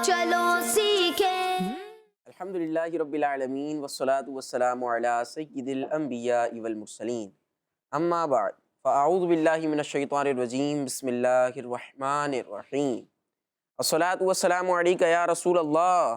چلو سیکھیں۔ الحمدللہ رب العالمین والصلاة والسلام علی سید الانبیاء والمرسلین، اما بعد فاعوذ باللہ من الشیطان الرجیم، بسم اللہ الرحمن الرحیم۔ الصلاة والسلام علیکہ یا رسول اللہ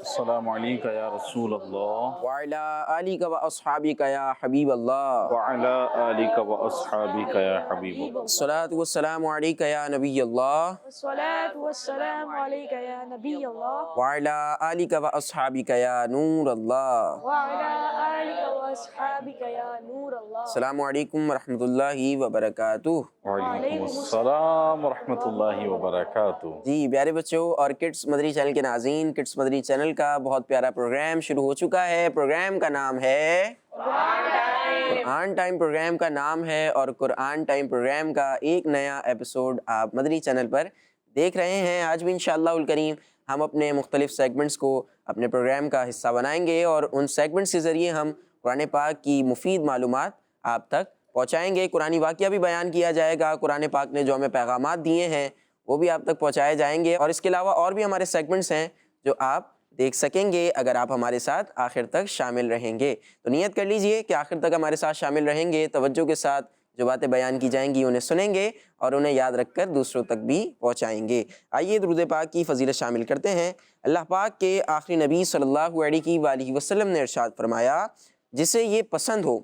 السلام علیکم یا رسول اللہ وعلی آلک و اصحابک یا حبیب اللہ، وعلی آلک و اصحابک یا حبیب اللہ۔ الصلاة والسلام علیکہ یا نبی اللہ والصلاة والسلام عليك يا نبي الله وعلی آلک و اصحابک یا نور اللہ۔ وعلى آلك وأصحابك يا نور الله۔ السلام علیکم ورحمۃ اللہ وبرکاتہ۔ وعلیکم السلام ورحمۃ اللہ وبرکاتہ۔ جی پیارے بچوں اور کڈس مدری چینل کے ناظرین، کڈس مدری چینل کا بہت پیارا پروگرام شروع ہو چکا ہے۔ پروگرام کا نام ہے قرآن ٹائم، پروگرام کا نام ہے، اور قرآن ٹائم پروگرام کا ایک نیا ایپیسوڈ آپ مدری چینل پر دیکھ رہے ہیں۔ آج بھی انشاءاللہ الکریم ہم اپنے مختلف سیگمنٹس کو اپنے پروگرام کا حصہ بنائیں گے، اور ان سیگمنٹس کے ذریعے ہم قرآن پاک کی مفید معلومات آپ تک پہنچائیں گے۔ قرآنی واقعہ بھی بیان کیا جائے گا، قرآن پاک نے جو ہمیں پیغامات دیے ہیں وہ بھی آپ تک پہنچائے جائیں گے، اور اس کے علاوہ اور بھی ہمارے سیگمنٹس ہیں جو آپ دیکھ سکیں گے اگر آپ ہمارے ساتھ آخر تک شامل رہیں گے۔ تو نیت کر لیجئے کہ آخر تک ہمارے ساتھ شامل رہیں گے، توجہ کے ساتھ جو باتیں بیان کی جائیں گی انہیں سنیں گے اور انہیں یاد رکھ کر دوسروں تک بھی پہنچائیں گے۔ آئیے درود پاک کی فضیلت شامل کرتے ہیں۔ اللہ پاک کے آخری نبی صلی اللہ علیہ وآلہ وسلم نے ارشاد فرمایا، جسے یہ پسند ہو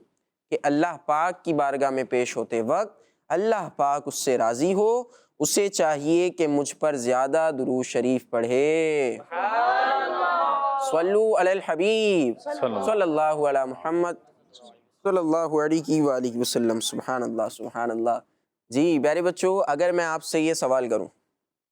کہ اللہ پاک کی بارگاہ میں پیش ہوتے وقت اللہ پاک اس سے راضی ہو، اسے چاہیے کہ مجھ پر زیادہ درود شریف پڑھے۔ صلو علی الحبیب صلی اللہ علی محمد صلی اللہ علیہ وآلہ وسلم۔ سبحان اللہ سبحان اللہ۔ جی پیارے بچوں، اگر میں آپ سے یہ سوال کروں،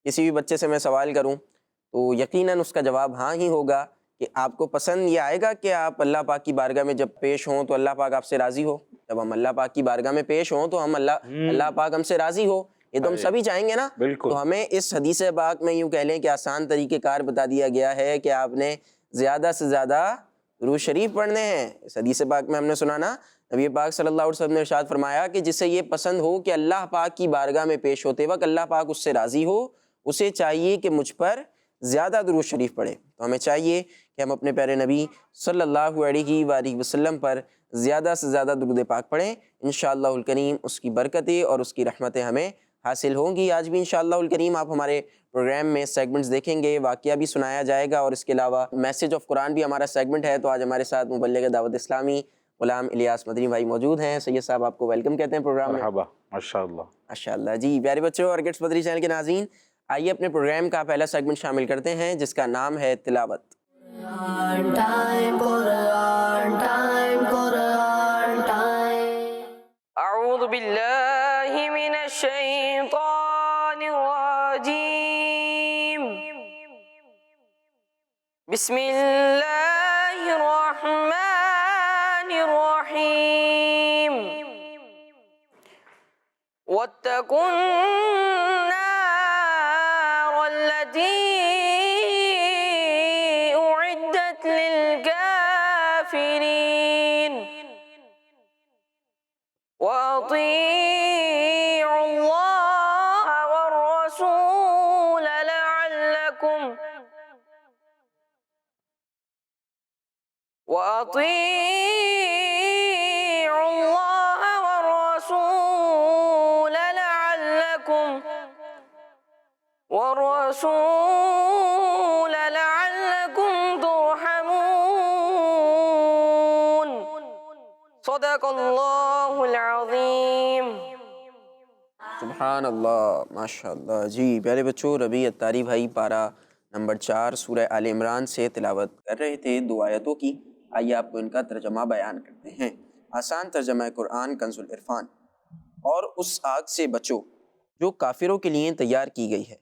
کسی بھی بچے سے میں سوال کروں، تو یقیناً اس کا جواب ہاں ہی ہوگا کہ آپ کو پسند یہ آئے گا کہ آپ اللہ پاک کی بارگاہ میں جب پیش ہوں تو اللہ پاک آپ سے راضی ہو۔ جب ہم اللہ پاک کی بارگاہ میں پیش ہوں تو ہم اللہ پاک ہم سے راضی ہو، یہ تو ہم سبھی چاہیں گے نا۔ تو ہمیں اس حدیث پاک میں یوں کہہ لیں کہ آسان طریقہ کار بتا دیا گیا ہے کہ آپ نے زیادہ سے زیادہ درود شریف پڑھنے ہیں۔ اس حدیث پاک میں ہم نے سنا نا، نبی پاک صلی اللہ علیہ وسلم نے ارشاد فرمایا کہ جسے یہ پسند ہو کہ اللہ پاک کی بارگاہ میں پیش ہوتے وقت اللہ پاک اس سے راضی ہو، اسے چاہیے کہ مجھ پر زیادہ درود شریف پڑھے۔ تو ہمیں چاہیے کہ ہم اپنے پیارے نبی صلی اللہ علیہ وآلہ وسلم پر زیادہ سے زیادہ درود پاک پڑھیں۔ انشاءاللہ الکریم اس کی برکتیں اور اس کی رحمتیں ہمیں حاصل ہوں گی۔ آج بھی انشاءاللہ الکریم آپ ہمارے پروگرام میں سیگمنٹس دیکھیں گے، واقعہ بھی سنایا جائے گا، اور اس کے علاوہ میسیج آف قرآن بھی ہمارا سیگمنٹ ہے۔ تو آج ہمارے ساتھ مبلغ دعوت اسلامی غلام الیاس مدنی بھائی موجود ہیں۔ سید صاحب آپ کو ویلکم کہتے ہیں پروگرام میں۔ مرحبا، ماشاءاللہ ماشاءاللہ۔ جی پیارے بچوں اور کڈس مدری چینل کے ناظرین، آئیے اپنے پروگرام کا پہلا سیگمنٹ شامل کرتے ہیں جس کا نام ہے تلاوت۔ قرآن ٹائم، قرآن ٹائم، قرآن ٹائم۔ أعوذ بالله من الشيطان الرجيم، بسم الله الرحمن الرحيم، واتقوا النار التي أعدت للكافرين، وأطيعوا الله والرسول لعلكم ترحمون۔ صدق اللہ العظیم۔ سبحان اللہ، ماشاءاللہ۔ جی پیارے بچوں، ربیع اتاری بھائی پارہ نمبر 4 سورہ آل عمران سے تلاوت کر رہے تھے 2 آیتوں کی۔ آئیے آپ کو ان کا ترجمہ بیان کرتے ہیں۔ آسان ترجمہ قرآن کنز العرفان۔ اور اس آگ سے بچو جو کافروں کے لیے تیار کی گئی ہے،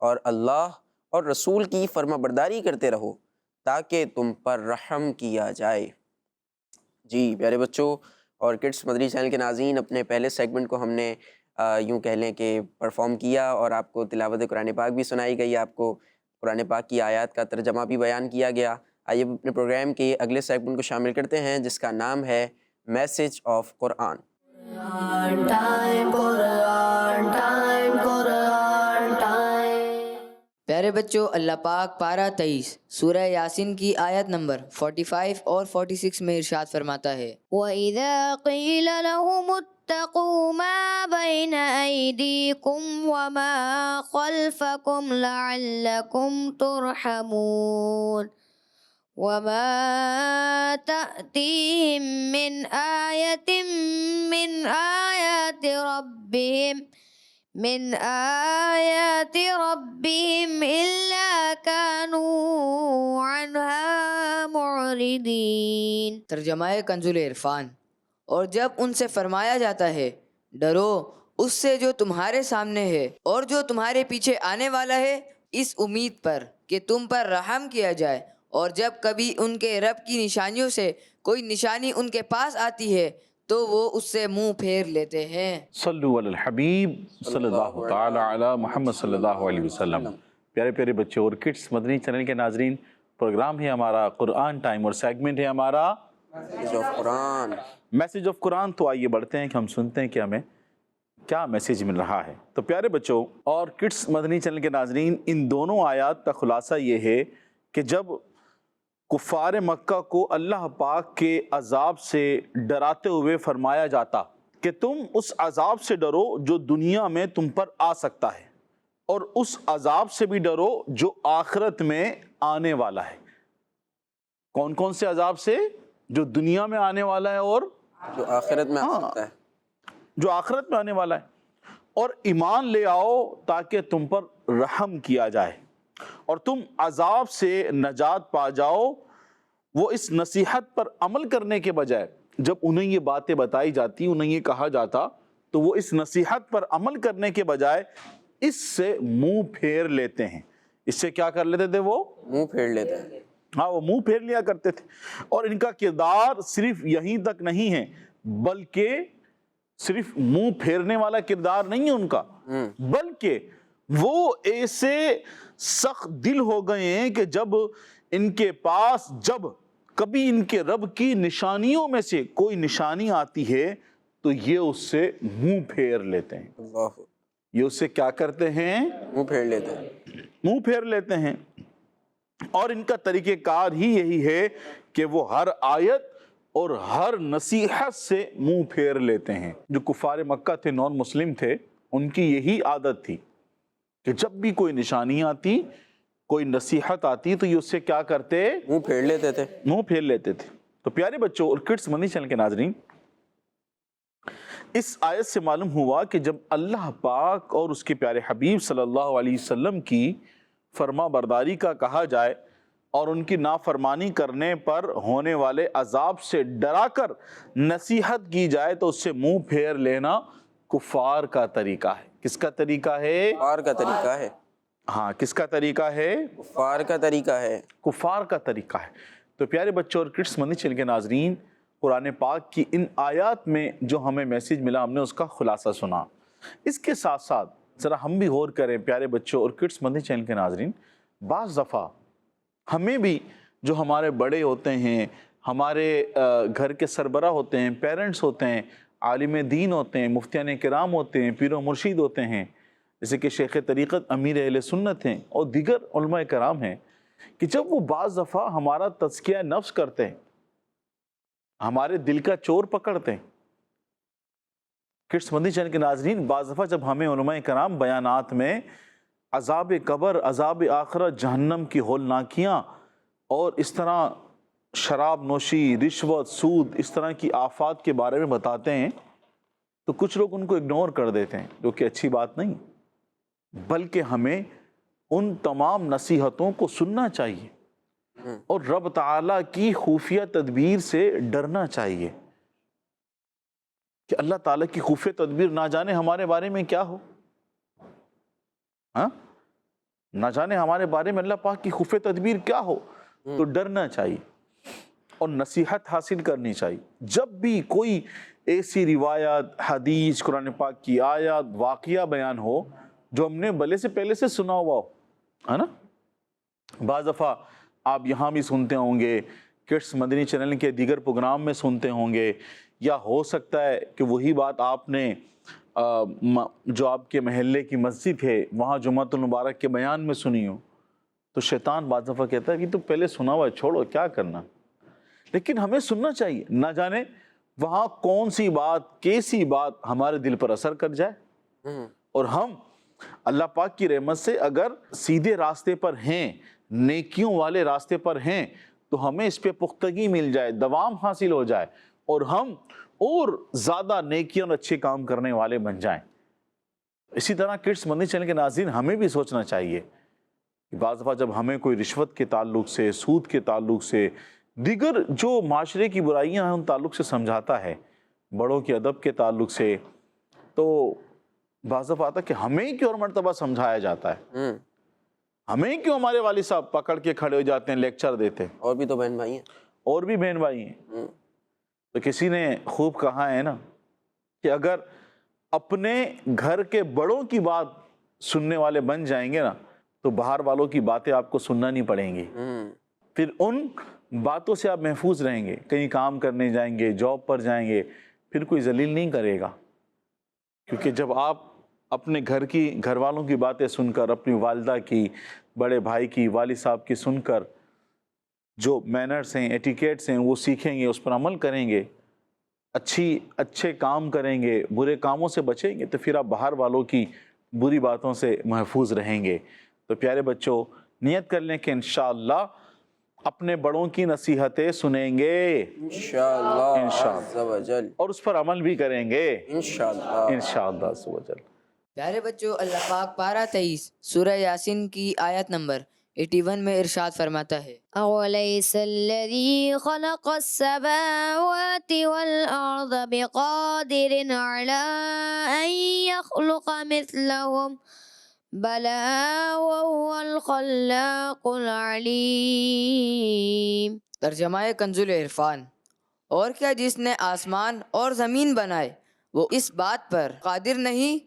اور اللہ اور رسول کی فرما برداری کرتے رہو تاکہ تم پر رحم کیا جائے۔ جی پیارے بچوں اور کڈس مدری چینل کے ناظرین، اپنے پہلے سیگمنٹ کو ہم نے یوں کہہ لیں کہ پرفارم کیا، اور آپ کو تلاوت قرآن پاک بھی سنائی گئی، آپ کو قرآن پاک کی آیات کا ترجمہ بھی بیان کیا گیا۔ آئیے اپنے پروگرام کے اگلے سیگمنٹ کو شامل کرتے ہیں جس کا نام ہے message of Quran. Quran time, Quran time, Quran time. پیارے بچوں، اللہ پاک پارہ 23 سورہ یاسین کی آیت نمبر 45 اور 46 میں ارشاد فرماتا ہے، وَإِذَا قِيلَ لَهُمُ اتَّقُوا مَا بَيْنَ أَيْدِيكُمْ وَمَا خَلْفَكُمْ لَعَلَّكُمْ تُرْحَمُونَ وَمَا تَأْتِيهِم مِّنْ آيَةٍ مِّنْ آيَاتِ رَبِّهِمْ إِلَّا كَانُوا عَنْهَا مُعْرِضِينَ۔ ترجمہ کنز العرفان۔ اور جب ان سے فرمایا جاتا ہے ڈرو اس سے جو تمہارے سامنے ہے اور جو تمہارے پیچھے آنے والا ہے، اس امید پر کہ تم پر رحم کیا جائے، اور جب کبھی ان کے رب کی نشانیوں سے کوئی نشانی ان کے پاس آتی ہے تو وہ اس سے منہ پھیر لیتے ہیں۔ صلو علی الحبیب صلی اللہ تعالی علی محمد صلی اللہ علیہ وسلم۔ پیارے پیارے بچوں اور کڈس مدنی چینل کے ناظرین، پروگرام ہے ہمارا قرآن ٹائم اور سیگمنٹ ہے ہمارا میسیج آف قرآن۔ تو آئیے بڑھتے ہیں کہ ہم سنتے ہیں کہ ہمیں کیا میسیج مل رہا ہے۔ تو پیارے بچوں اور کڈس مدنی چینل کے ناظرین، ان دونوں آیات کا خلاصہ یہ ہے کہ جب کفار مکہ کو اللہ پاک کے عذاب سے ڈراتے ہوئے فرمایا جاتا کہ تم اس عذاب سے ڈرو جو دنیا میں تم پر آ سکتا ہے، اور اس عذاب سے بھی ڈرو جو آخرت میں آنے والا ہے۔ کون کون سے عذاب سے؟ جو دنیا میں آنے والا ہے اور جو آخرت میں آ سکتا ہے، جو آخرت میں آنے والا ہے، اور ایمان لے آؤ تاکہ تم پر رحم کیا جائے اور تم عذاب سے نجات پا جاؤ۔ وہ اس نصیحت پر عمل کرنے کے بجائے، جب انہیں یہ باتیں بتائی جاتی، انہیں یہ کہا جاتا، تو وہ اس نصیحت پر عمل کرنے کے بجائے اس سے منہ پھیر لیتے ہیں۔ اس سے کیا کر لیتے تھے؟ وہ منہ پھیر لیتے ہیں۔ ہاں، وہ منہ پھیر لیا کرتے تھے۔ اور ان کا کردار صرف یہیں تک نہیں ہے، بلکہ صرف منہ پھیرنے والا کردار نہیں ہے ان کا، بلکہ وہ ایسے سخت دل ہو گئے ہیں کہ جب ان کے پاس کبھی ان کے رب کی نشانیوں میں سے کوئی نشانی آتی ہے تو یہ اس سے منہ پھیر لیتے ہیں۔ اللہ، یہ اس سے کیا کرتے ہیں؟ منہ پھیر لیتے ہیں۔ منہ پھیر لیتے ہیں۔ اور ان کا طریقہ کار ہی یہی ہے کہ وہ ہر آیت اور ہر نصیحت سے منہ پھیر لیتے ہیں۔ جو کفار مکہ تھے، نان مسلم تھے، ان کی یہی عادت تھی کہ جب بھی کوئی نشانی آتی، کوئی نصیحت آتی، تو یہ اس سے کیا کرتے؟ منہ پھیر لیتے تھے۔ منہ پھیر لیتے تھے۔ تو پیارے بچوں اور کڈس مدنی چینل کے ناظرین، اس آیت سے معلوم ہوا کہ جب اللہ پاک اور اس کے پیارے حبیب صلی اللہ علیہ وسلم کی فرما برداری کا کہا جائے اور ان کی نافرمانی کرنے پر ہونے والے عذاب سے ڈرا کر نصیحت کی جائے تو اس سے منہ پھیر لینا کفار کا طریقہ ہے۔ کس کا طریقہ ہے؟ کفار کا طریقہ ہے۔ ہاں، کس کا طریقہ ہے؟ کفار کا طریقہ ہے۔ کفار کا طریقہ ہے۔ تو پیارے بچوں اور کڈس مدنی چینل کے ناظرین، قرآن پاک کی ان آیات میں جو ہمیں میسیج ملا، ہم نے اس کا خلاصہ سنا۔ اس کے ساتھ ساتھ ذرا ہم بھی غور کریں پیارے بچوں اور کڈس مدنی چینل کے ناظرین، بعض دفعہ ہمیں بھی جو ہمارے بڑے ہوتے ہیں، ہمارے گھر کے سربراہ ہوتے ہیں، پیرنٹس ہوتے ہیں، عالم دین ہوتے ہیں، مفتیان کرام ہوتے ہیں، پیر و مرشید ہوتے ہیں، جیسے کہ شیخ طریقت امیر اہل سنت ہیں اور دیگر علماء کرام ہیں، کہ جب وہ بعض دفعہ ہمارا تزکیہ نفس کرتے ہیں، ہمارے دل کا چور پکڑتے ہیں۔ کڈس مدنی چینل کے ناظرین، بعض دفعہ جب ہمیں علماء کرام بیانات میں عذاب قبر، عذاب آخرت، جہنم کی ہولناکیاں اور اس طرح شراب نوشی، رشوت، سود، اس طرح کی آفات کے بارے میں بتاتے ہیں تو کچھ لوگ ان کو اگنور کر دیتے ہیں، جو کہ اچھی بات نہیں، بلکہ ہمیں ان تمام نصیحتوں کو سننا چاہیے اور رب تعالیٰ کی خفیہ تدبیر سے ڈرنا چاہیے کہ اللہ تعالیٰ کی خفیہ تدبیر نہ جانے ہمارے بارے میں کیا ہو، ہاں، نہ جانے ہمارے بارے میں اللہ پاک کی خفیہ تدبیر کیا ہو۔ تو ڈرنا چاہیے اور نصیحت حاصل کرنی چاہیے۔ جب بھی کوئی ایسی روایت، حدیث، قرآن پاک کی آیات، واقعہ بیان ہو جو ہم نے بھلے سے پہلے سے سنا ہوا ہو، ہے نا، بعض دفعہ آپ یہاں بھی سنتے ہوں گے، کڈس مدنی چینل کے دیگر پروگرام میں سنتے ہوں گے، یا ہو سکتا ہے کہ وہی بات آپ نے جو آپ کے محلے کی مسجد ہے وہاں جمعۃ المبارک کے بیان میں سنی ہو، تو شیطان بعض دفعہ کہتا ہے کہ تو پہلے سنا ہوا ہے، چھوڑو کیا کرنا، لیکن ہمیں سننا چاہیے، نہ جانے وہاں کون سی بات، کیسی بات ہمارے دل پر اثر کر جائے، اور ہم اللہ پاک کی رحمت سے اگر سیدھے راستے پر ہیں، نیکیوں والے راستے پر ہیں، تو ہمیں اس پہ پختگی مل جائے، دوام حاصل ہو جائے، اور ہم اور زیادہ نیکیوں اور اچھے کام کرنے والے بن جائیں۔ اسی طرح کڈس مدنی چینل کے ناظرین، ہمیں بھی سوچنا چاہیے کہ بعض دفعہ جب ہمیں کوئی رشوت کے تعلق سے، سود کے تعلق سے، دیگر جو معاشرے کی برائیاں ہیں ان تعلق سے سمجھاتا ہے، بڑوں کے ادب کے تعلق سے، تو بعض دفعہ آتا ہے کہ ہمیں کیوں اور مرتبہ سمجھایا جاتا ہے، ہمیں کیوں ہمارے والد صاحب پکڑ کے کھڑے ہو جاتے ہیں، لیکچر دیتے ہیں، اور بھی تو بہن بھائی ہیں، اور بھی بہن بھائی ہیں۔ تو کسی نے خوب کہا ہے نا کہ اگر اپنے گھر کے بڑوں کی بات سننے والے بن جائیں گے نا تو باہر والوں کی باتیں آپ کو سننا نہیں پڑیں گی، پھر ان باتوں سے آپ محفوظ رہیں گے، کہیں کام کرنے جائیں گے، جاب پر جائیں گے، پھر کوئی ذلیل نہیں کرے گا، کیونکہ جب آپ اپنے گھر والوں کی باتیں سن کر، اپنی والدہ کی، بڑے بھائی کی، والد صاحب کی سن کر جو مینرز ہیں، ایٹیکیٹس ہیں وہ سیکھیں گے، اس پر عمل کریں گے، اچھے کام کریں گے، برے کاموں سے بچیں گے، تو پھر آپ باہر والوں کی بری باتوں سے محفوظ رہیں گے۔ تو پیارے بچوں، نیت کر لیں کہ انشاءاللہ اپنے بڑوں کی نصیحتیں سنیں گے انشاءاللہ عز و جل، اور اس پر عمل بھی کریں گے انشاءاللہ۔ انشاءاللہ عز و جل۔ پیارے بچوں، اللہ پاک پارہ 23 سورہ یاسین کی آیت نمبر 81 میں ارشاد فرماتا ہے، أوليس الذي خلق السماوات والأرض بقادر على أن يخلق مثلهم بلى وهو الخلاق العليم۔ ترجمہ کنز العرفان، اور کیا جس نے آسمان اور زمین بنائے وہ اس بات پر قادر نہیں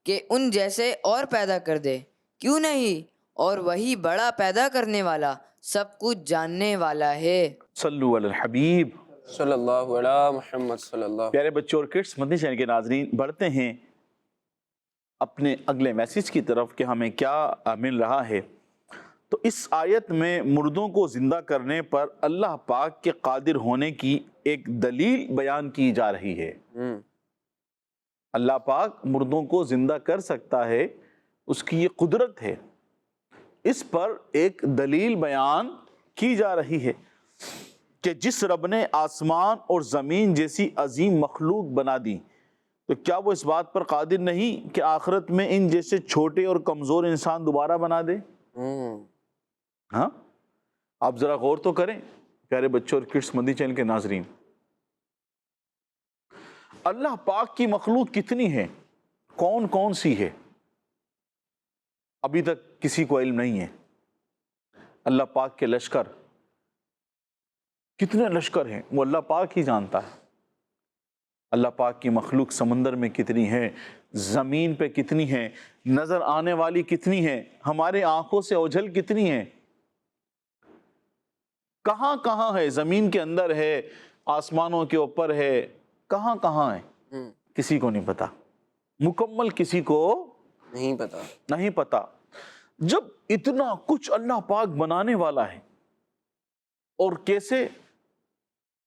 کہ ان جیسے اور پیدا کر دے؟ کیوں نہیں، اور وہی بڑا پیدا کرنے والا، سب کچھ جاننے والا ہے۔ صلو علی الحبیب۔ صلی اللہ علیہ محمد صلی اللہ۔ پیارے بچوں اور کڈس مدنی چینل کے ناظرین، بڑھتے ہیں اپنے اگلے میسیج کی طرف کہ ہمیں کیا مل رہا ہے۔ تو اس آیت میں مردوں کو زندہ کرنے پر اللہ پاک کے قادر ہونے کی ایک دلیل بیان کی جا رہی ہے۔ اللہ پاک مردوں کو زندہ کر سکتا ہے، اس کی یہ قدرت ہے، اس پر ایک دلیل بیان کی جا رہی ہے کہ جس رب نے آسمان اور زمین جیسی عظیم مخلوق بنا دی، تو کیا وہ اس بات پر قادر نہیں کہ آخرت میں ان جیسے چھوٹے اور کمزور انسان دوبارہ بنا دے؟ ہاں، آپ ذرا غور تو کریں پیارے بچوں اور کڈس مدنی چینل کے ناظرین، اللہ پاک کی مخلوق کتنی ہے، کون کون سی ہے، ابھی تک کسی کو علم نہیں ہے۔ اللہ پاک کے لشکر کتنے لشکر ہیں وہ اللہ پاک ہی جانتا ہے۔ اللہ پاک کی مخلوق سمندر میں کتنی ہے، زمین پہ کتنی ہے، نظر آنے والی کتنی ہے، ہمارے آنکھوں سے اوجھل کتنی ہے، کہاں کہاں ہے، زمین کے اندر ہے، آسمانوں کے اوپر ہے، کہاں کہاں ہے، کسی کو نہیں پتا، مکمل کسی کو نہیں پتا۔ جب اتنا کچھ اللہ پاک بنانے والا ہے، اور کیسے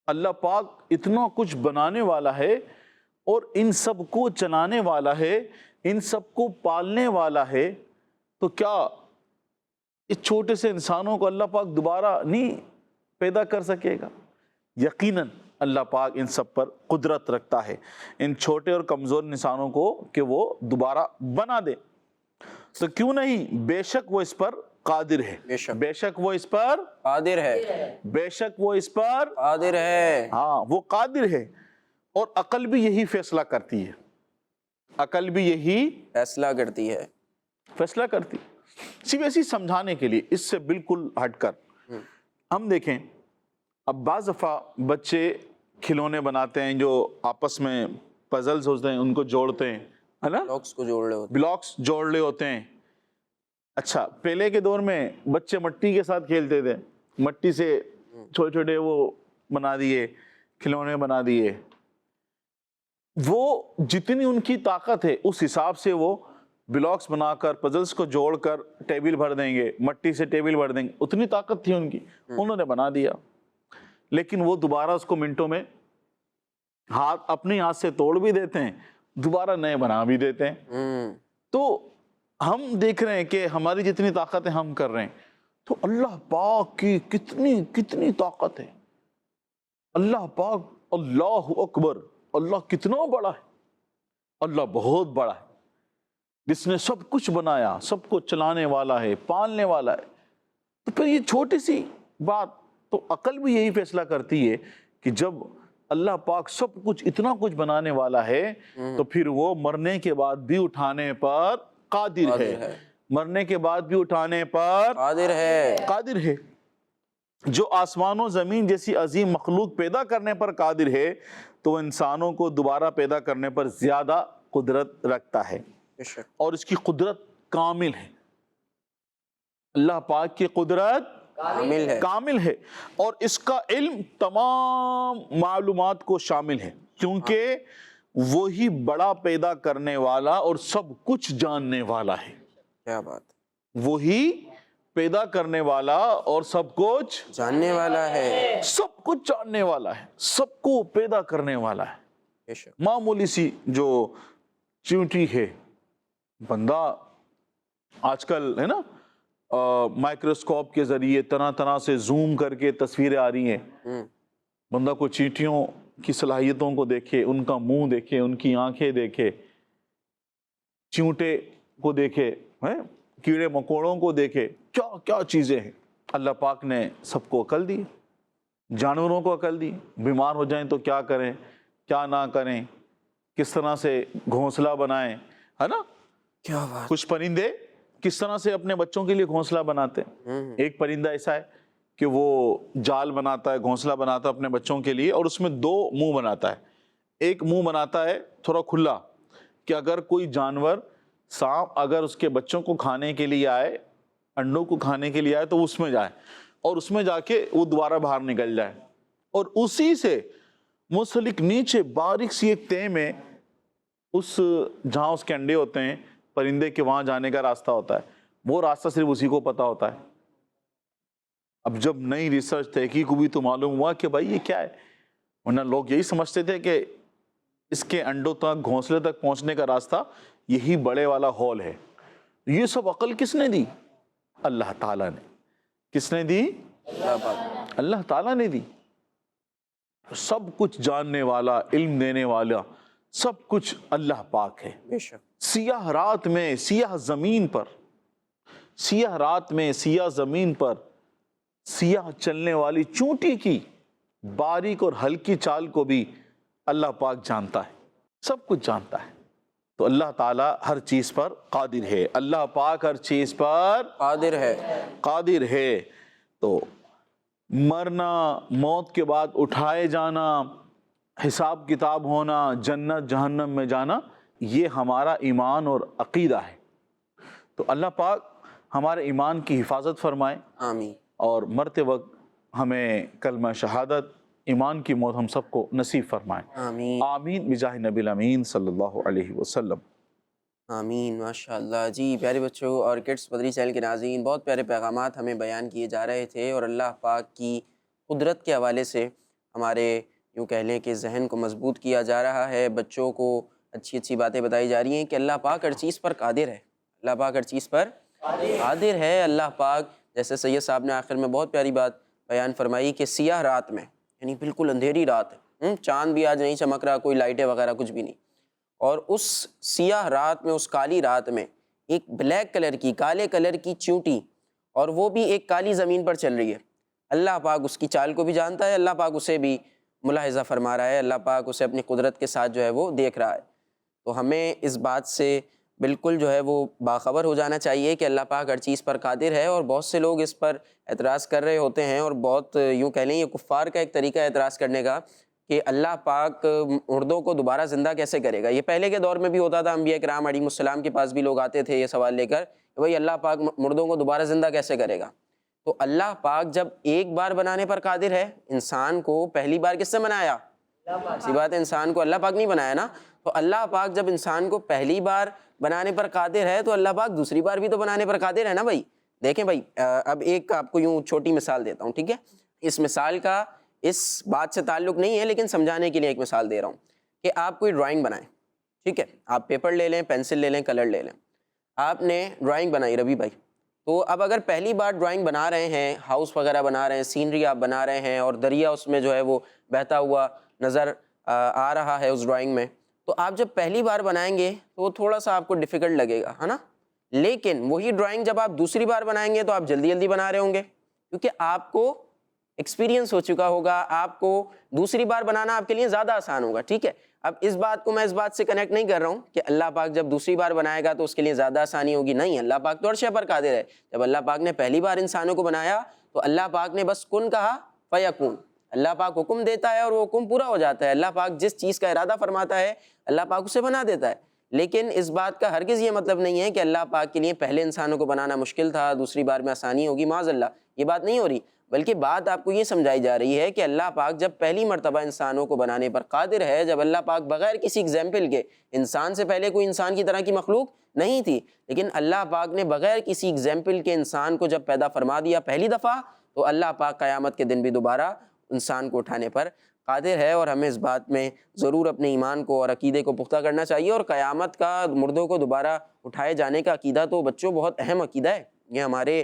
اللہ پاک اتنا کچھ بنانے والا ہے اور ان سب کو چلانے والا ہے، ان سب کو پالنے والا ہے، تو کیا اس چھوٹے سے انسانوں کو اللہ پاک دوبارہ نہیں پیدا کر سکے گا؟ یقیناً اللہ پاک ان سب پر قدرت رکھتا ہے، ان چھوٹے اور کمزور انسانوں کو کہ وہ دوبارہ بنا دے، تو کیوں نہیں، بے شک وہ اس پر قادر ہے، بے شک وہ اس پر قادر ہے، بے شک وہ اس پر قادر ہے، ہاں وہ قادر ہے۔ اور عقل بھی یہی فیصلہ کرتی ہے، عقل بھی یہی فیصلہ کرتی ہے، صرف ایسی سمجھانے کے لیے، اس سے بالکل ہٹ کر ہم دیکھیں، اب بعض دفعہ بچے کھلونے بناتے ہیں جو آپس میں پزلز ہوتے ہیں، ان کو جوڑتے ہیں، ہے نا، بلاکس جوڑ لے ہوتے ہیں۔ اچھا، پہلے کے دور میں بچے مٹی کے ساتھ کھیلتے تھے، مٹی سے چھوٹے چھوٹے وہ بنا دیے، کھلونے بنا دیے۔ وہ جتنی ان کی طاقت ہے اس حساب سے وہ بلاکس بنا کر پزلز کو جوڑ کر ٹیبل بھر دیں گے، مٹی سے ٹیبل بھر دیں گے، اتنی طاقت تھی ان کی، انہوں نے بنا دیا. لیکن وہ دوبارہ اس کو منٹوں میں اپنے ہاتھ سے توڑ بھی دیتے ہیں، دوبارہ نئے بنا بھی دیتے ہیں. تو ہم دیکھ رہے ہیں کہ ہماری جتنی طاقت ہے ہم کر رہے ہیں، تو اللہ پاک کی کتنی طاقت ہے. اللہ پاک، اللہ اکبر، اللہ کتنا بڑا ہے، اللہ بہت بڑا ہے، جس نے سب کچھ بنایا، سب کو چلانے والا ہے، پالنے والا ہے. تو پھر یہ چھوٹی سی بات، تو عقل بھی یہی فیصلہ کرتی ہے کہ جب اللہ پاک سب کچھ اتنا کچھ بنانے والا ہے تو پھر وہ مرنے کے بعد بھی اٹھانے پر قادر ہے، مرنے کے بعد بھی اٹھانے پر قادر ہے. جو آسمان و زمین جیسی عظیم مخلوق پیدا کرنے پر قادر ہے تو انسانوں کو دوبارہ پیدا کرنے پر زیادہ قدرت رکھتا ہے، اور اس کی قدرت کامل ہے. اللہ پاک کی قدرت کامل ہے، اور اس کا علم تمام معلومات کو شامل ہے، کیونکہ وہی بڑا پیدا کرنے والا اور سب کچھ جاننے والا ہے. کیا بات، وہی پیدا کرنے والا اور سب کچھ جاننے والا ہے، سب کچھ جاننے والا ہے، سب کو پیدا کرنے والا ہے. بے شک. معمولی سی جو چیونٹی ہے، بندہ آج کل ہے نا مائکروسکوپ کے ذریعے طرح سے زوم کر کے تصویریں آ رہی ہیں، بندہ کو چیونٹیوں کی صلاحیتوں کو دیکھے، ان کا منہ دیکھے، ان کی آنکھیں دیکھے، چیونٹے کو دیکھے، کیڑے مکوڑوں کو دیکھے، کیا کیا چیزیں ہیں. اللہ پاک نے سب کو عقل دی، جانوروں کو عقل دی، بیمار ہو جائیں تو کیا کریں، کیا نہ کریں، کس طرح سے گھونسلہ بنائیں، ہے نا. کیا بات، کچھ پرندے کس طرح سے اپنے بچوں کے لیے گھونسلہ بناتے ہیں. ایک پرندہ ایسا ہے کہ وہ جال بناتا ہے، گھونسلہ بناتا ہے اپنے بچوں کے لیے، اور اس میں 2 منہ بناتا ہے. ایک منہ بناتا ہے تھوڑا کھلا کہ اگر کوئی جانور، سانپ اگر اس کے بچوں کو کھانے کے لیے آئے، انڈوں کو کھانے کے لیے آئے تو اس میں جائے، اور اس میں جا کے وہ دوبارہ باہر نکل جائے. اور اسی سے منسلک نیچے باریک سی ایک تہ میں جہاں اس کے انڈے ہوتے ہیں، پرندے کے وہاں جانے کا راستہ ہوتا ہے، وہ راستہ صرف اسی کو پتا ہوتا ہے. اب جب نئی ریسرچ تحقیق ہوئی تو معلوم ہوا کہ بھائی یہ کیا ہے، ورنہ لوگ یہی سمجھتے تھے کہ اس کے انڈوں تک، گھونسلے تک پہنچنے کا راستہ یہی بڑے والا ہال ہے. یہ سب عقل کس نے دی؟ اللہ تعالیٰ نے. کس نے دی؟ اللہ تعالیٰ نے دی. سب کچھ جاننے والا، علم دینے والا، سب کچھ اللہ پاک ہے. بے شک. سیاہ رات میں، سیاہ زمین پر، سیاہ رات میں، سیاہ زمین پر سیاہ چلنے والی چونٹی کی باریک اور ہلکی چال کو بھی اللہ پاک جانتا ہے، سب کچھ جانتا ہے. تو اللہ تعالیٰ ہر چیز پر قادر ہے، اللہ پاک ہر چیز پر قادر ہے. تو مرنا، موت کے بعد اٹھائے جانا، حساب کتاب ہونا، جنت جہنم میں جانا، یہ ہمارا ایمان اور عقیدہ ہے. تو اللہ پاک ہمارے ایمان کی حفاظت فرمائے، آمین. اور مرتے وقت ہمیں کلمہ شہادت، ایمان کی موت ہم سب کو نصیب فرمائے. آمین. آمین بجاہ نبی الامین صلی اللہ علیہ وسلم. آمین. ماشاءاللہ. جی پیارے بچوں اور کڈس مدری چینل کے ناظرین، بہت پیارے پیغامات ہمیں بیان کیے جا رہے تھے، اور اللہ پاک کی قدرت کے حوالے سے ہمارے یوں کہہ لیں کہ ذہن کو مضبوط کیا جا رہا ہے. بچوں کو اچھی اچھی باتیں بتائی جا رہی ہیں کہ اللہ پاک ہر چیز پر قادر ہے، اللہ پاک ہر چیز پر قادر ہے. اللہ پاک، جیسے سید صاحب نے آخر میں بہت پیاری بات بیان فرمائی کہ سیاہ رات میں، یعنی بالکل اندھیری رات ہے، چاند بھی آج نہیں چمک رہا، کوئی لائٹیں وغیرہ کچھ بھی نہیں، اور اس سیاہ رات میں، اس کالی رات میں ایک بلیک کلر کی، کالے کلر کی چیونٹی، اور وہ بھی ایک کالی زمین پر چل رہی ہے. اللہ پاک اس کی چال کو بھی جانتا ہے، اللہ پاک اسے بھی ملاحظہ فرما رہا ہے، اللہ پاک اسے اپنی قدرت کے ساتھ جو ہے وہ دیکھ رہا ہے. تو ہمیں اس بات سے بالکل جو ہے وہ باخبر ہو جانا چاہیے کہ اللہ پاک ہر چیز پر قادر ہے. اور بہت سے لوگ اس پر اعتراض کر رہے ہوتے ہیں، اور بہت یوں کہہ لیں یہ کفار کا ایک طریقہ ہے اعتراض کرنے کا کہ اللہ پاک مردوں کو دوبارہ زندہ کیسے کرے گا. یہ پہلے کے دور میں بھی ہوتا تھا، انبیاء کرام علیہم السلام کے پاس بھی لوگ آتے تھے یہ سوال لے کر کہ بھائی اللہ پاک مردوں کو دوبارہ زندہ کیسے کرے گا. تو اللہ پاک جب ایک بار بنانے پر قادر ہے، انسان کو پہلی بار کس سے بنایا؟ اسی بات ہے، انسان کو اللہ پاک نہیں بنایا نا. تو اللہ پاک جب انسان کو پہلی بار بنانے پر قادر ہے تو اللہ پاک دوسری بار بھی تو بنانے پر قادر ہے نا بھائی. دیکھیں بھائی اب ایک آپ کو یوں چھوٹی مثال دیتا ہوں, ٹھیک ہے. اس مثال کا اس بات سے تعلق نہیں ہے لیکن سمجھانے کے لیے ایک مثال دے رہا ہوں کہ آپ کوئی ڈرائنگ بنائیں, ٹھیک ہے. آپ پیپر لے لیں, پینسل لے لیں, کلر لے لیں. آپ نے ڈرائنگ بنائی ربی بھائی, تو اب اگر پہلی بار ڈرائنگ بنا رہے ہیں, ہاؤس وغیرہ بنا رہے ہیں, سینری آپ بنا رہے ہیں اور دریا اس میں جو ہے وہ بہتا ہوا نظر آ رہا ہے اس ڈرائنگ میں, تو آپ جب پہلی بار بنائیں گے تو وہ تھوڑا سا آپ کو ڈیفیکلٹ لگے گا, ہے نا. لیکن وہی ڈرائنگ جب آپ دوسری بار بنائیں گے تو آپ جلدی جلدی بنا رہے ہوں گے کیونکہ آپ کو ایکسپیرینس ہو چکا ہوگا, آپ کو دوسری بار بنانا آپ کے لیے زیادہ آسان ہوگا, ٹھیک ہے. اب اس بات کو میں اس بات سے کنیکٹ نہیں کر رہا ہوں کہ اللہ پاک جب دوسری بار بنائے گا تو اس کے لیے زیادہ آسانی ہوگی, نہیں. اللہ پاک تو ہر شے پر قادر ہے. جب اللہ پاک نے پہلی بار انسانوں کو بنایا تو اللہ پاک نے بس کن کہا فیکون. اللہ پاک حکم دیتا ہے اور وہ حکم پورا ہو جاتا ہے. اللہ پاک جس چیز کا ارادہ فرماتا ہے اللہ پاک اسے بنا دیتا ہے. لیکن اس بات کا ہرگز یہ مطلب نہیں ہے کہ اللہ پاک کے لیے پہلے انسانوں کو بنانا مشکل تھا, دوسری بار میں آسانی ہوگی, معاذ اللہ, یہ بات نہیں ہو رہی. بلکہ بات آپ کو یہ سمجھائی جا رہی ہے کہ اللہ پاک جب پہلی مرتبہ انسانوں کو بنانے پر قادر ہے, جب اللہ پاک بغیر کسی ایگزامپل کے, انسان سے پہلے کوئی انسان کی طرح کی مخلوق نہیں تھی, لیکن اللہ پاک نے بغیر کسی ایگزامپل کے انسان کو جب پیدا فرما دیا پہلی دفعہ, تو اللہ پاک قیامت کے دن بھی دوبارہ انسان کو اٹھانے پر قادر ہے. اور ہمیں اس بات میں ضرور اپنے ایمان کو اور عقیدے کو پختہ کرنا چاہیے. اور قیامت کا, مردوں کو دوبارہ اٹھائے جانے کا عقیدہ تو بچوں بہت اہم عقیدہ ہے. یہ ہمارے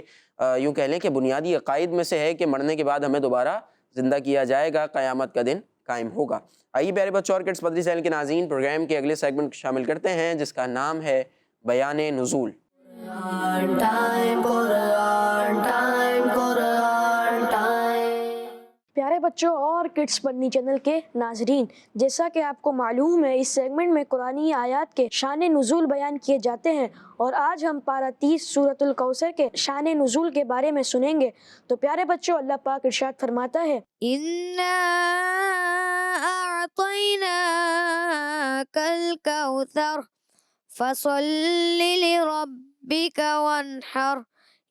یوں کہہ لیں کہ بنیادی عقائد میں سے ہے کہ مرنے کے بعد ہمیں دوبارہ زندہ کیا جائے گا, قیامت کا دن قائم ہوگا. آئیے پیارے بچوں اور کڈس مدری چینل کے ناظرین, پروگرام کے اگلے سیگمنٹ شامل کرتے ہیں جس کا نام ہے بیان نزول. پیارے بچوں اور کڈس بنی چینل کے ناظرین, جیسا کہ آپ کو معلوم ہے اس سیگمنٹ میں قرآنی آیات کے شان نزول بیان کیے جاتے ہیں, اور آج ہم پارہ 30 سورۃ الکوثر کے شان نزول کے بارے میں سنیں گے. تو پیارے بچوں اللہ پاک ارشاد فرماتا ہے, إنا أعطيناك الكوثر فصل لربك وانحر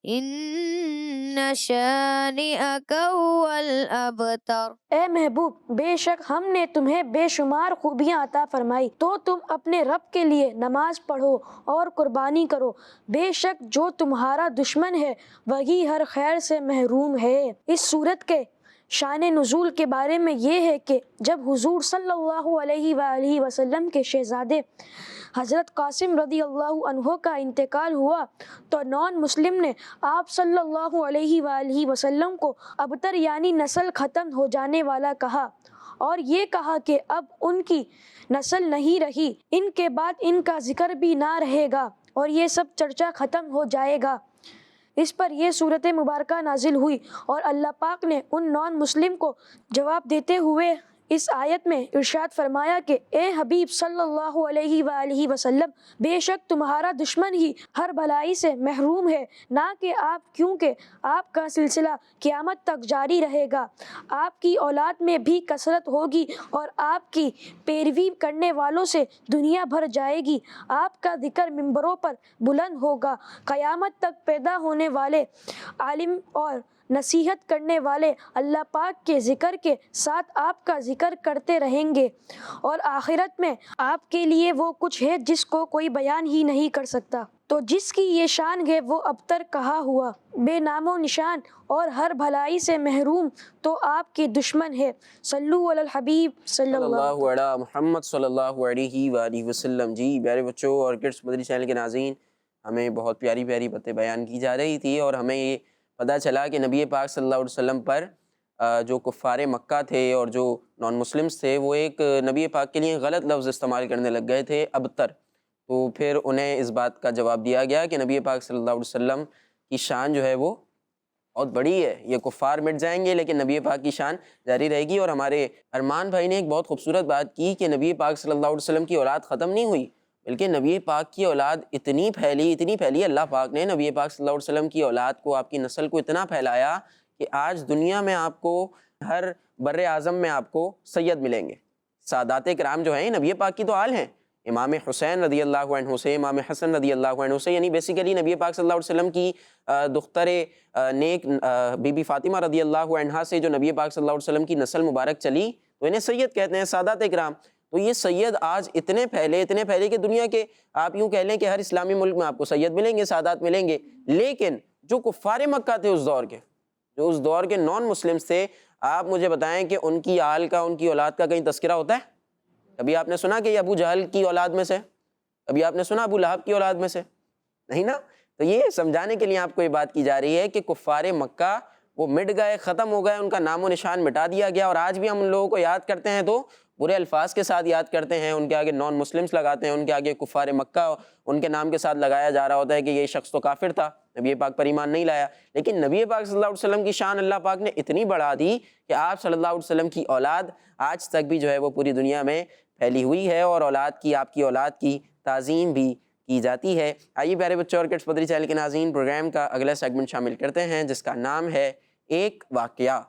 إن شانئك هو الأبتر. اے محبوب, بے شک ہم نے تمہیں بے شمار خوبیاں عطا فرمائی, تو تم اپنے رب کے لیے نماز پڑھو اور قربانی کرو. بے شک جو تمہارا دشمن ہے وہی ہر خیر سے محروم ہے. اس سورت کے شان نزول کے بارے میں یہ ہے کہ جب حضور صلی اللہ علیہ وآلہ وسلم کے شہزادے حضرت قاسم رضی اللہ عنہ کا انتقال ہوا تو نان مسلم نے آپ صلی اللہ علیہ وآلہ وسلم کو ابتر یعنی نسل ختم ہو جانے والا کہا, اور یہ کہا کہ اب ان کی نسل نہیں رہی, ان کے بعد ان کا ذکر بھی نہ رہے گا اور یہ سب چرچا ختم ہو جائے گا. اس پر یہ صورت مبارکہ نازل ہوئی اور اللہ پاک نے ان نان مسلم کو جواب دیتے ہوئے اس آیت میں ارشاد فرمایا کہ اے حبیب صلی اللہ علیہ وآلہ وسلم, بے شک تمہارا دشمن ہی ہر بھلائی سے محروم ہے, نہ کہ آپ, کیونکہ آپ کا سلسلہ قیامت تک جاری رہے گا. آپ کی اولاد میں بھی کثرت ہوگی اور آپ کی پیروی کرنے والوں سے دنیا بھر جائے گی. آپ کا ذکر ممبروں پر بلند ہوگا. قیامت تک پیدا ہونے والے عالم اور نصیحت کرنے والے اللہ پاک کے ذکر کے ساتھ آپ کا ذکر کرتے رہیں گے, اور آخرت میں آپ کے لیے وہ کچھ ہے جس کو کوئی بیان ہی نہیں کر سکتا. تو جس کی یہ شان ہے وہ ابتر کہا ہوا, بے نام و نشان اور ہر بھلائی سے محروم, تو آپ کے دشمن ہے. صلو علی الحبیب صلی اللہ علی محمد صلی اللہ علیہ وآلہ وسلم. جی پیارے بچوں اور کڈس مدری چینل کے ناظرین, ہمیں بہت پیاری پیاری باتیں بیان کی جا رہی تھی اور ہمیں یہ پتہ چلا کہ نبی پاک صلی اللہ علیہ وسلم پر جو کفار مکہ تھے اور جو نان مسلمز تھے وہ ایک نبی پاک کے لیے غلط لفظ استعمال کرنے لگ گئے تھے, ابتر. تو پھر انہیں اس بات کا جواب دیا گیا کہ نبی پاک صلی اللہ علیہ وسلم کی شان جو ہے وہ بہت بڑی ہے. یہ کفار مٹ جائیں گے لیکن نبی پاک کی شان جاری رہے گی. اور ہمارے ارمان بھائی نے ایک بہت خوبصورت بات کی کہ نبی پاک صلی اللہ علیہ وسلم کی اولاد ختم نہیں ہوئی بلکہ نبی پاک کی اولاد اتنی پھیلی, اللہ پاک نے نبی پاک صلی اللہ علیہ وسلم کی اولاد کو, آپ کی نسل کو اتنا پھیلایا کہ آج دنیا میں آپ کو ہر بر اعظم میں آپ کو سید ملیں گے. سادات کرام جو ہیں نبی پاک کی تو آل ہیں, امام حسین رضی اللہ عنہ سے, امام حسن رضی اللہ عنہ سے, یعنی بیسیکلی نبی پاک صلی اللہ علیہ وسلم کی دختر نیک بی بی فاطمہ رضی اللہ عنہا سے جو نبی پاک صلی اللہ علیہ وسلم کی نسل مبارک چلی تو انہیں سید کہتے ہیں, سادات کرام. تو یہ سید آج اتنے پھیلے کہ دنیا کے آپ یوں کہہ لیں کہ ہر اسلامی ملک میں آپ کو سید ملیں گے، سادات ملیں گے، لیکن جو کفار مکہ تھے اس دور کے، جو اس دور کے نان مسلمز تھے، آپ مجھے بتائیں کہ ان کی آل کا، ان کی اولاد کا کہیں تذکرہ ہوتا ہے؟ کبھی آپ نے سنا کہ یہ ابو جہل کی اولاد میں سے؟ کبھی آپ نے سنا ابو لہب کی اولاد میں سے؟ نہیں نا؟ تو یہ سمجھانے کے لیے آپ کو یہ بات کی جا رہی ہے کہ کفار مکہ وہ مٹ گئے، ختم ہو گئے، ان کا نام و نشان مٹا دیا گیا، اور آج بھی ہم ان لوگوں کو یاد کرتے ہیں تو برے الفاظ کے ساتھ یاد کرتے ہیں، ان کے آگے نان مسلمس لگاتے ہیں، ان کے آگے کفار مکہ ان کے نام کے ساتھ لگایا جا رہا ہوتا ہے کہ یہ شخص تو کافر تھا، نبی پاک پر ایمان نہیں لایا۔ لیکن نبی پاک صلی اللہ علیہ وسلم کی شان اللہ پاک نے اتنی بڑھا دی کہ آپ صلی اللہ علیہ وسلم کی اولاد آج تک بھی جو ہے وہ پوری دنیا میں پھیلی ہوئی ہے، اور اولاد کی، آپ کی اولاد کی تعظیم بھی کی جاتی ہے۔ آئیے پیارے بچوں اور کڈس پدری چینل کے ناظرین، پروگرام کا اگلا سیگمنٹ شامل کرتے ہیں جس کا نام ہے ایک واقعہ۔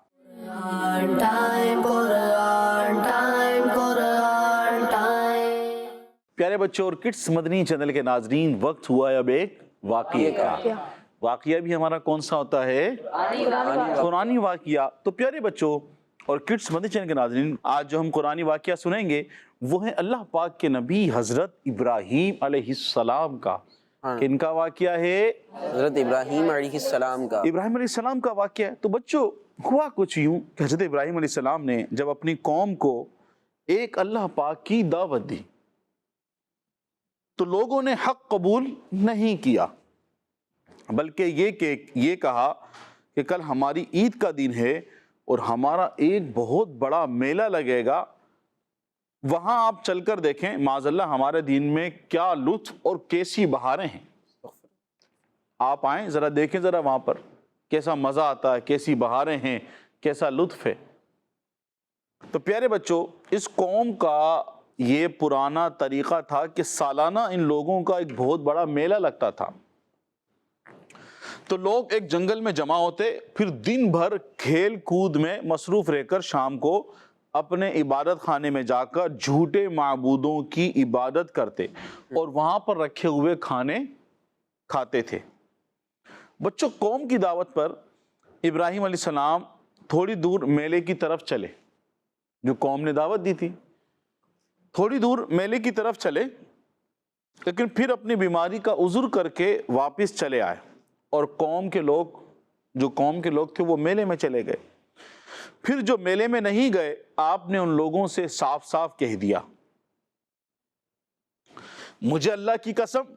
پیارے بچوں اور کڈس مدنی چینل کے ناظرین، وقت ہوا ہے اب ایک واقعے کا۔ واقعہ بھی ہمارا کون سا ہوتا ہے؟ قرآنی واقعہ۔ تو پیارے بچوں اور کڈس مدنی چینل کے ناظرین، آج جو ہم قرآنی واقعہ سنیں گے وہ ہے اللہ پاک کے نبی حضرت ابراہیم علیہ السلام کا۔ کن کا واقعہ ہے؟ حضرت ابراہیم علیہ السلام کا۔ ابراہیم علیہ السلام کا واقعہ ہے۔ تو بچوں ہوا کچھ یوں کہ حضرت ابراہیم علیہ السلام نے جب اپنی قوم کو ایک اللہ پاک کی دعوت دی تو لوگوں نے حق قبول نہیں کیا، بلکہ یہ کہا کہ کل ہماری عید کا دن ہے اور ہمارا ایک بہت بڑا میلہ لگے گا، وہاں آپ چل کر دیکھیں معاذ اللہ ہمارے دین میں کیا لطف اور کیسی بہاریں ہیں، آپ آئیں ذرا دیکھیں ذرا وہاں پر کیسا مزہ آتا ہے، کیسی بہاریں ہیں، کیسا لطف ہے۔ تو پیارے بچوں اس قوم کا یہ پرانا طریقہ تھا کہ سالانہ ان لوگوں کا ایک بہت بڑا میلہ لگتا تھا۔ تو لوگ ایک جنگل میں جمع ہوتے، پھر دن بھر کھیل کود میں مصروف رہ کر شام کو اپنے عبادت خانے میں جا کر جھوٹے معبودوں کی عبادت کرتے اور وہاں پر رکھے ہوئے کھانے کھاتے تھے۔ بچوں قوم کی دعوت پر ابراہیم علیہ السلام تھوڑی دور میلے کی طرف چلے، جو قوم نے دعوت دی تھی، تھوڑی دور میلے کی طرف چلے، لیکن پھر اپنی بیماری کا عذر کر کے واپس چلے آئے، اور قوم کے لوگ تھے وہ میلے میں چلے گئے۔ پھر جو میلے میں نہیں گئے آپ نے ان لوگوں سے صاف صاف کہہ دیا، مجھے اللہ کی قسم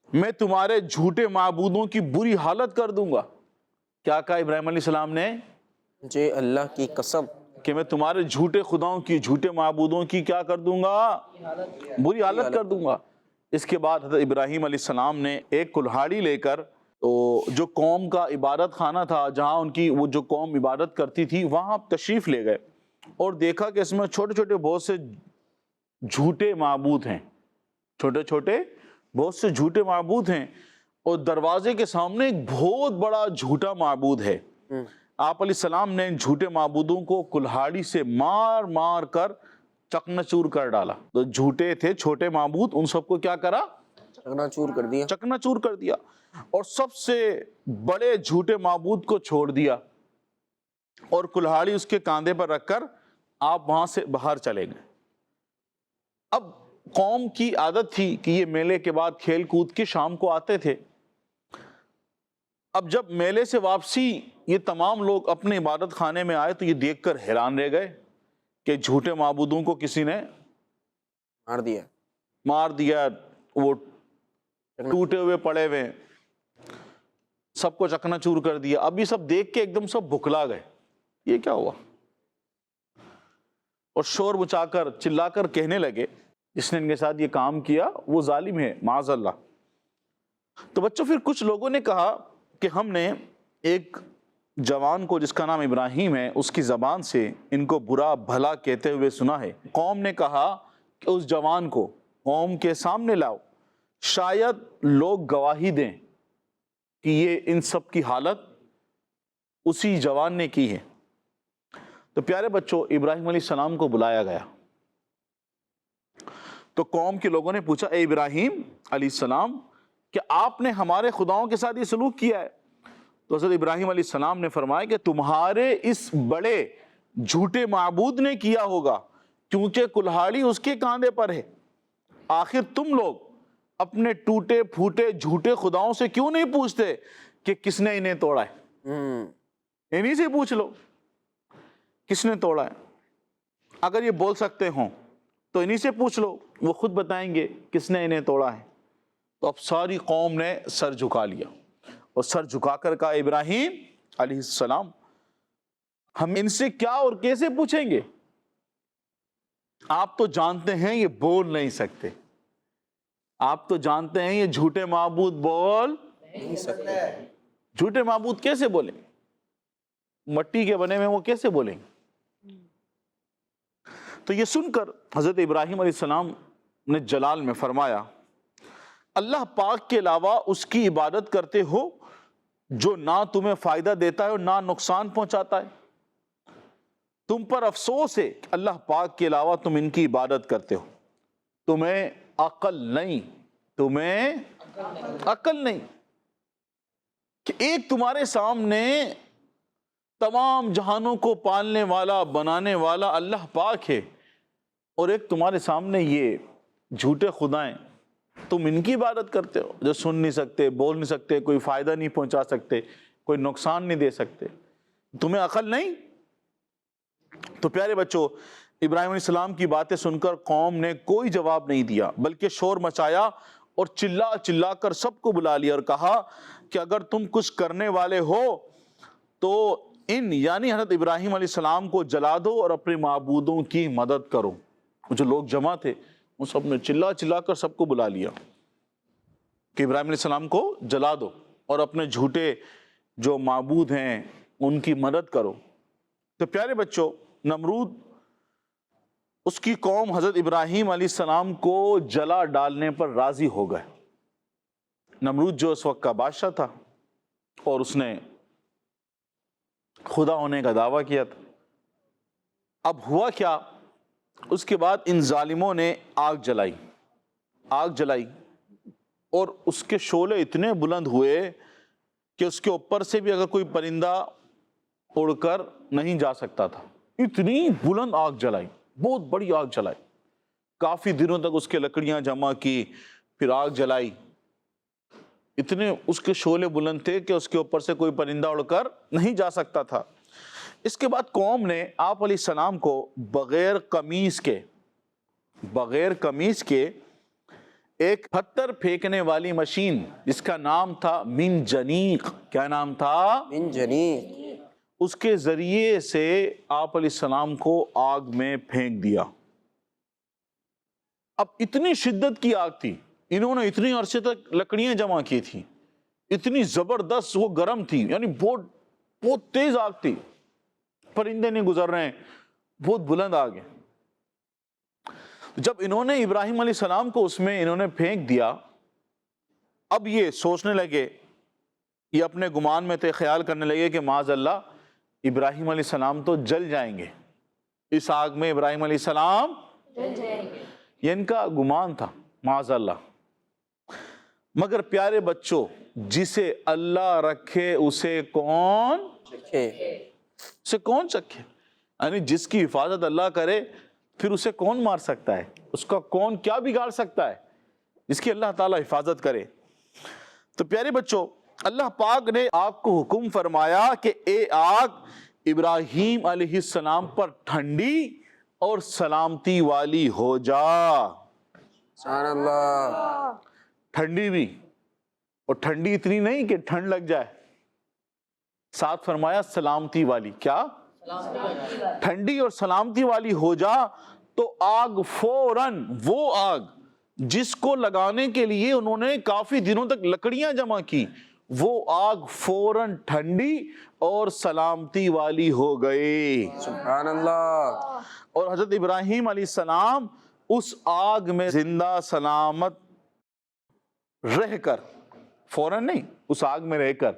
میں تمہارے جھوٹے معبودوں کی بری حالت کر دوں گا۔ کیا کہا ابراہیم علیہ السلام نے؟ مجھے اللہ کی قسم کہ میں تمہارے جھوٹے خداؤں کی، جھوٹے معبودوں کی کیا کر دوں گا؟ بری حالت کر دوں گا۔ اس کے بعد حضرت ابراہیم علیہ السلام نے ایک کلہاڑی لے کر جو قوم کا عبادت خانہ تھا، جہاں ان کی وہ جو قوم عبادت کرتی تھی، وہاں تشریف لے گئے اور دیکھا کہ اس میں چھوٹے چھوٹے بہت سے جھوٹے معبود ہیں، بہت سے جھوٹے معبود ہیں، اور دروازے کے سامنے ایک بہت بڑا جھوٹا معبود ہے۔ آپ علیہ السلام نے ان جھوٹے معبودوں کو کلہاڑی سے مار مار کر چکنا چور کر ڈالا۔ تو جھوٹے تھے چھوٹے معبود، ان سب کو کیا کرا؟ چکنا چور کر دیا، اور سب سے بڑے جھوٹے معبود کو چھوڑ دیا، اور کلہاڑی اس کے کاندھے پر رکھ کر آپ وہاں سے باہر چلے گئے۔ اب قوم کی عادت تھی کہ یہ میلے کے بعد کھیل کود کے شام کو آتے تھے۔ اب جب میلے سے واپسی یہ تمام لوگ اپنے عبادت خانے میں آئے تو یہ دیکھ کر حیران رہ گئے کہ جھوٹے معبودوں کو کسی نے مار دیا، وہ ٹوٹے ہوئے پڑے ہوئے، سب کو چکنا چور کر دیا۔ اب یہ سب دیکھ کے ایک دم سب بھکلا گئے، یہ کیا ہوا؟ اور شور مچا کر چلا کر کہنے لگے جس نے ان کے ساتھ یہ کام کیا وہ ظالم ہے، معاذ اللہ۔ تو بچوں پھر کچھ لوگوں نے کہا کہ ہم نے ایک جوان کو جس کا نام ابراہیم ہے اس کی زبان سے ان کو برا بھلا کہتے ہوئے سنا ہے۔ قوم نے کہا کہ اس جوان کو قوم کے سامنے لاؤ، شاید لوگ گواہی دیں کہ یہ ان سب کی حالت اسی جوان نے کی ہے۔ تو پیارے بچوں ابراہیم علیہ السلام کو بلایا گیا، تو قوم کے لوگوں نے پوچھا اے ابراہیم علیہ السلام کہ آپ نے ہمارے خداؤں کے ساتھ یہ سلوک کیا ہے؟ تو حضرت ابراہیم علیہ السلام نے فرمایا کہ تمہارے اس بڑے جھوٹے معبود نے کیا ہوگا، کیونکہ کلہاڑی اس کے کاندھے پر ہے۔ آخر تم لوگ اپنے ٹوٹے پھوٹے جھوٹے خداؤں سے کیوں نہیں پوچھتے کہ کس نے انہیں توڑا ہے؟ انہی سے پوچھ لو کس نے توڑا ہے۔ اگر یہ بول سکتے ہوں تو انہی سے پوچھ لو، وہ خود بتائیں گے کس نے انہیں توڑا ہے۔ تو اب ساری قوم نے سر جھکا لیا اور سر جھکا کر کہا ابراہیم علیہ السلام ہم ان سے کیا اور کیسے پوچھیں گے؟ آپ تو جانتے ہیں یہ بول نہیں سکتے، آپ تو جانتے ہیں یہ جھوٹے معبود بول نہیں سکتے۔ جھوٹے معبود کیسے بولیں؟ مٹی کے بنے میں وہ کیسے بولیں؟ تو یہ سن کر حضرت ابراہیم علیہ السلام نے جلال میں فرمایا اللہ پاک کے علاوہ اس کی عبادت کرتے ہو جو نہ تمہیں فائدہ دیتا ہے اور نہ نقصان پہنچاتا ہے۔ تم پر افسوس ہے کہ اللہ پاک کے علاوہ تم ان کی عبادت کرتے ہو، تمہیں عقل نہیں، تمہیں عقل نہیں کہ ایک تمہارے سامنے تمام جہانوں کو پالنے والا بنانے والا اللہ پاک ہے، اور ایک تمہارے سامنے یہ جھوٹے خدائیں، تم ان کی عبادت کرتے ہو جو سن نہیں سکتے، بول نہیں سکتے، کوئی فائدہ نہیں پہنچا سکتے، کوئی نقصان نہیں دے سکتے، تمہیں عقل نہیں؟ تو پیارے بچوں، ابراہیم علیہ السلام کی باتیں سن کر قوم نے کوئی جواب نہیں دیا بلکہ شور مچایا اور چلا چلا کر سب کو بلا لیا اور کہا کہ اگر تم کچھ کرنے والے ہو تو ان یعنی حضرت ابراہیم علیہ السلام کو جلا دو اور اپنے معبودوں کی مدد کرو۔ جو لوگ جمع تھے ان سب نے چلا چلا کر سب کو بلا لیا کہ ابراہیم علیہ السلام کو جلا دو اور اپنے جھوٹے جو معبود ہیں ان کی مدد کرو۔ تو پیارے بچوں، نمرود اس کی قوم حضرت ابراہیم علیہ السلام کو جلا ڈالنے پر راضی ہو گئے۔ نمرود جو اس وقت کا بادشاہ تھا اور اس نے خدا ہونے کا دعویٰ کیا تھا۔ اب ہوا کیا، اس کے بعد ان ظالموں نے آگ جلائی اور اس کے شعلے اتنے بلند ہوئے کہ اس کے اوپر سے بھی اگر کوئی پرندہ اڑ کر نہیں جا سکتا تھا، اتنی بلند آگ جلائی، بہت بڑی آگ جلائی، کافی دنوں تک اس کے لکڑیاں جمع کی، پھر آگ جلائی، اتنے اس کے شعلے بلند تھے کہ اس کے اوپر سے کوئی پرندہ اڑ کر نہیں جا سکتا تھا۔ اس کے بعد قوم نے آپ علیہ السلام کو بغیر قمیص کے ایک پتھر پھینکنے والی مشین جس کا نام تھا منجنیق، کیا نام تھا؟ منجنیق، اس کے ذریعے سے آپ علیہ السلام کو آگ میں پھینک دیا۔ اب اتنی شدت کی آگ تھی، انہوں نے اتنی عرصے تک لکڑیاں جمع کی تھی، اتنی زبردست وہ گرم تھی، یعنی بہت تیز آگ تھی، پرندے نہیں گزر رہے ہیں، بہت بلند آگ ہے۔ جب انہوں نے ابراہیم علیہ السلام کو اس میں انہوں نے پھینک دیا، اب یہ سوچنے لگے، یہ اپنے گمان میں تھے، خیال کرنے لگے کہ معاذ اللہ ابراہیم علیہ السلام تو جل جائیں گے، اس آگ میں ابراہیم علیہ السلام جل جائیں گے، یہ ان کا گمان تھا، معاذ اللہ۔ مگر پیارے بچوں، جسے اللہ رکھے اسے کون چکھے، یعنی جس کی حفاظت اللہ کرے پھر اسے کون مار سکتا ہے، اس کا کون کیا بگاڑ سکتا ہے، جس کی اللہ تعالیٰ حفاظت کرے۔ تو پیارے بچوں، اللہ پاک نے آگ کو حکم فرمایا کہ اے آگ ابراہیم علیہ السلام پر ٹھنڈی اور سلامتی والی ہو جا۔ سبحان اللہ، ٹھنڈی بھی، اور ٹھنڈی اتنی نہیں کہ ٹھنڈ لگ جائے، ساتھ فرمایا سلامتی والی، کیا؟ ٹھنڈی اور سلامتی والی ہو جا۔ تو آگ فوراً، وہ آگ جس کو لگانے کے لیے انہوں نے کافی دنوں تک لکڑیاں جمع کی، وہ آگ فوراً ٹھنڈی اور سلامتی والی ہو گئی۔ سبحان اللہ۔ اور حضرت ابراہیم علیہ السلام اس آگ میں زندہ سلامت رہ کر، فوراً نہیں، اس آگ میں رہ کر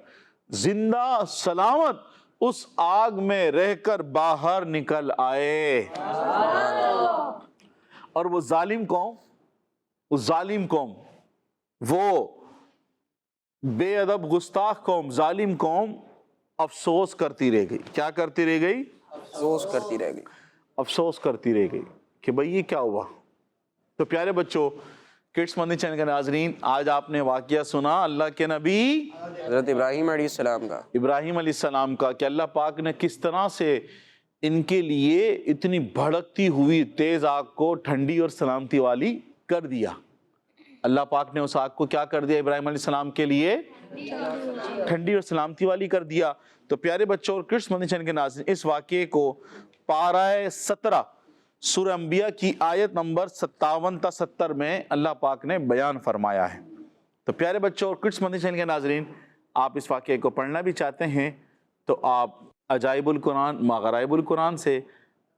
زندہ سلامت اس آگ میں رہ کر باہر نکل آئے۔ اور وہ ظالم قوم، وہ بے ادب گستاخ قوم، ظالم قوم افسوس کرتی رہ گئی۔ کیا کرتی رہ گئی؟ افسوس کرتی رہ گئی۔ افسوس کرتی رہ گئی کہ بھئی یہ کیا ہوا۔ تو پیارے بچوں، کڈس مدنی چینل کے ناظرین، آج آپ نے واقعہ سنا اللہ کے نبی حضرت ابراہیم علیہ السلام کا، ابراہیم علیہ السلام کا، کہ اللہ پاک نے کس طرح سے ان کے لیے اتنی بھڑکتی ہوئی تیز آگ کو ٹھنڈی اور سلامتی والی کر دیا۔ اللہ پاک نے اس آگ کو کیا کر دیا ابراہیم علیہ السلام کے لیے؟ ٹھنڈی اور سلامتی والی کر دیا۔ تو پیارے بچوں اور کڈس مدنی چینل کے ناظرین، اس واقعے کو پارہ 17 سورہ انبیاء کی آیت نمبر 57 تا 70 میں اللہ پاک نے بیان فرمایا ہے۔ تو پیارے بچوں اور کڈس مدنی چینل کے ناظرین، آپ اس واقعے کو پڑھنا بھی چاہتے ہیں تو آپ عجائب القرآن ماغرائب القرآن سے،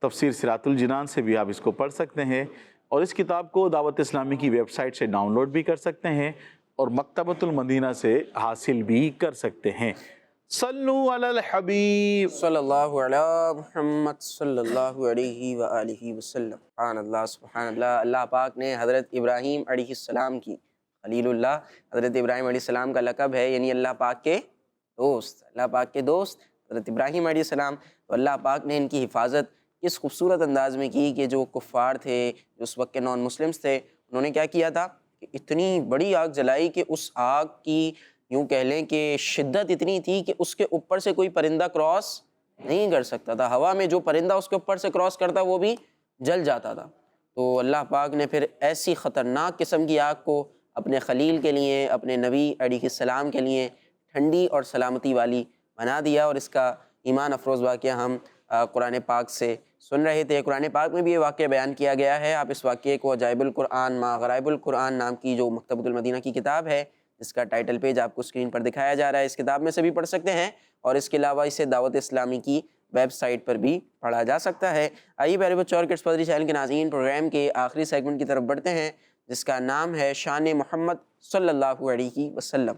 تفسیر صراط الجنان سے بھی آپ اس کو پڑھ سکتے ہیں، اور اس کتاب کو دعوت اسلامی کی ویب سائٹ سے ڈاؤن لوڈ بھی کر سکتے ہیں اور مکتبۃ المدینہ سے حاصل بھی کر سکتے ہیں۔ صلو علی الحبیب صلی اللہ علی محمد صلی اللہ علیہ وآلہ وسلم۔ سبحان اللہ سبحان اللہ۔ اللہ پاک نے حضرت ابراہیم علیہ السلام کی، خلیل اللہ حضرت ابراہیم علیہ السلام کا لقب ہے، یعنی اللہ پاک کے دوست، اللہ پاک کے دوست حضرت ابراہیم علیہ السلام۔ تو اللہ پاک نے ان کی حفاظت اس خوبصورت انداز میں کی کہ جو کفار تھے، جو اس وقت کے نان مسلمس تھے، انہوں نے کیا کیا تھا کہ اتنی بڑی آگ جلائی کہ اس آگ کی یوں کہہ لیں کہ شدت اتنی تھی کہ اس کے اوپر سے کوئی پرندہ کراس نہیں کر سکتا تھا، ہوا میں جو پرندہ اس کے اوپر سے کراس کرتا وہ بھی جل جاتا تھا۔ تو اللہ پاک نے پھر ایسی خطرناک قسم کی آگ کو اپنے خلیل کے لیے، اپنے نبی علیہ السلام کے لیے ٹھنڈی اور سلامتی والی بنا دیا، اور اس کا ایمان افروز واقعہ ہم قرآن پاک سے سن رہے تھے۔ قرآن پاک میں بھی یہ واقعہ بیان کیا گیا ہے۔ آپ اس واقعے کو عجائب القرآن ماغرائب القرآن نام کی جو مکتبۃ المدینہ کی کتاب ہے، اس کا ٹائٹل پیج آپ کو اسکرین پر دکھایا جا رہا ہے، اس کتاب میں سے بھی پڑھ سکتے ہیں، اور اس کے علاوہ اسے دعوت اسلامی کی ویب سائٹ پر بھی پڑھا جا سکتا ہے۔ آئیے پیارے بچوں اور کڈس مدنی چینل کے ناظرین، پروگرام کے آخری سیگمنٹ کی طرف بڑھتے ہیں، جس کا نام ہے شان محمد صلی اللہ علیہ وسلم۔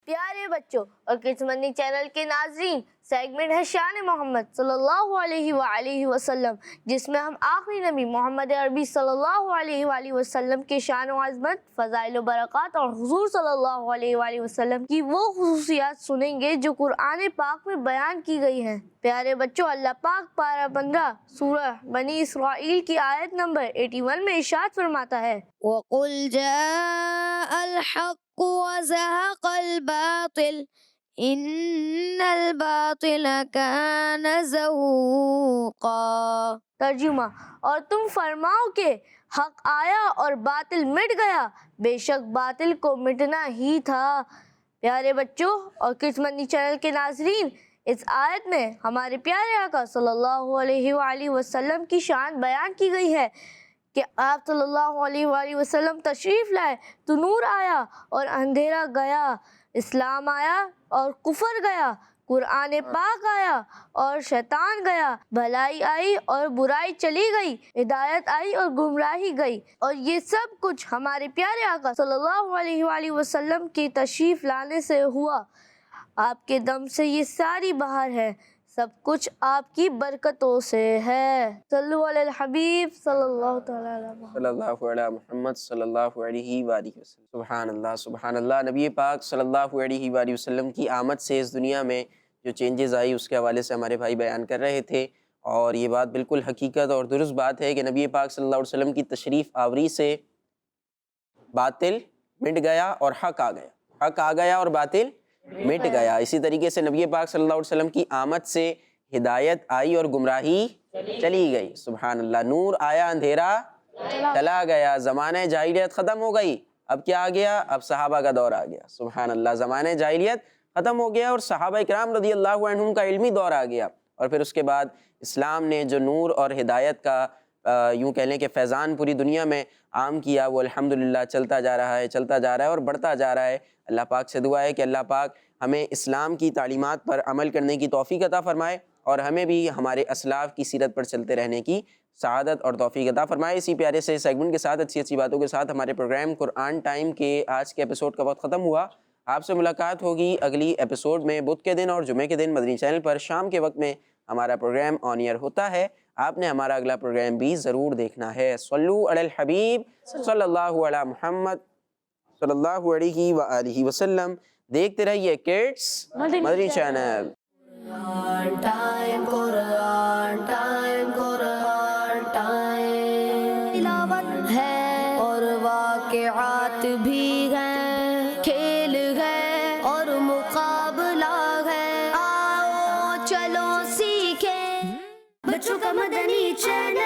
پیارے بچوں اور کڈس مدنی چینل کے ناظرین، سیگمنٹ ہے شان محمد صلی اللہ علیہ وآلہ وسلم، جس میں ہم آخری نبی محمد عربی صلی اللہ علیہ وآلہ وسلم کے شان و عظمت، فضائل و برکات اور حضور صلی اللہ علیہ وآلہ وسلم کی وہ خصوصیات سنیں گے جو قرآن پاک میں بیان کی گئی ہیں۔ پیارے بچوں، اللہ پاک پارہ 15 سورہ بنی اسرائیل کی آیت نمبر 81 میں ارشاد فرماتا ہے، وَقُلْ جَاءَ الْحَقُّ وَزَهَقَ الْبَاطِلُ ان الباطل کان زہوقا۔ ترجمہ، اور تم فرماؤ کہ حق آیا اور باطل مٹ گیا، بے شک باطل کو مٹنا ہی تھا۔ پیارے بچوں اور کڈس مدنی چینل کے ناظرین، اس آیت میں ہمارے پیارے آقا صلی اللہ علیہ وآلہ وسلم کی شان بیان کی گئی ہے کہ آپ صلی اللہ علیہ وآلہ وسلم تشریف لائے تو نور آیا اور اندھیرا گیا، اسلام آیا اور کفر گیا، قرآن پاک آیا اور شیطان گیا، بھلائی آئی اور برائی چلی گئی، ہدایت آئی اور گمراہی گئی، اور یہ سب کچھ ہمارے پیارے آقا صلی اللہ علیہ وآلہ وسلم کی تشریف لانے سے ہوا۔ آپ کے دم سے یہ ساری بہار ہے، سب کچھ آپ کی برکتوں سے ہے۔ صلو علی الحبیب صلی اللہ تعالی علیہ وسلم۔ صلی اللہ علی محمد صلی اللہ علیہ وآلہ وسلم۔ سبحان اللہ سبحان اللہ۔ نبی پاک صلی اللہ علیہ وآلہ وسلم کی آمد سے اس دنیا میں جو چینجز آئی اس کے حوالے سے ہمارے بھائی بیان کر رہے تھے، اور یہ بات بالکل حقیقت اور درست بات ہے کہ نبی پاک صلی اللہ علیہ وسلم کی تشریف آوری سے باطل مٹ گیا اور حق آ گیا، حق آ گیا اور باطل مٹ گیا۔ اسی طریقے سے نبی پاک صلی اللہ علیہ وسلم کی آمد سے ہدایت آئی اور گمراہی چلی گئی۔ سبحان اللہ۔ نور آیا، اندھیرا چلا گیا، زمانہ جاہلیت ختم ہو گئی، اب کیا آ گیا؟ اب صحابہ کا دور آ گیا۔ سبحان اللہ۔ زمانہ جاہلیت ختم ہو گیا اور صحابہ اکرام رضی اللہ عنہم کا علمی دور آ گیا، اور پھر اس کے بعد اسلام نے جو نور اور ہدایت کا یوں کہہ لیں کہ فیضان پوری دنیا میں عام کیا، وہ الحمدللہ چلتا جا رہا ہے، چلتا جا رہا ہے اور بڑھتا جا رہا ہے۔ اللہ پاک سے دعا ہے کہ اللہ پاک ہمیں اسلام کی تعلیمات پر عمل کرنے کی توفیق عطا فرمائے، اور ہمیں بھی ہمارے اسلاف کی سیرت پر چلتے رہنے کی سعادت اور توفیق عطا فرمائے۔ اسی پیارے سے سیگمنٹ کے ساتھ، اچھی اچھی باتوں کے ساتھ ہمارے پروگرام قرآن ٹائم کے آج کے ایپیسوڈ کا وقت ختم ہوا۔ آپ سے ملاقات ہوگی اگلی ایپیسوڈ میں۔ بدھ کے دن اور جمعے کے دن مدنی چینل پر شام کے وقت میں ہمارا پروگرام آن ایئر ہوتا ہے۔ آپ نے ہمارا اگلا پروگرام بھی ضرور دیکھنا ہے۔ صلو علی الحبیب صلی اللہ علی محمد صلی اللہ علیہ وآلہ وسلم۔ دیکھتے رہیے کڈس مدنی چینل۔ تلاوت ہے اور واقعات بھی ہیں، کھیل ہے اور مقابلہ ہے، آؤ چلو سیکھیں بچوں کا مدنی چینل۔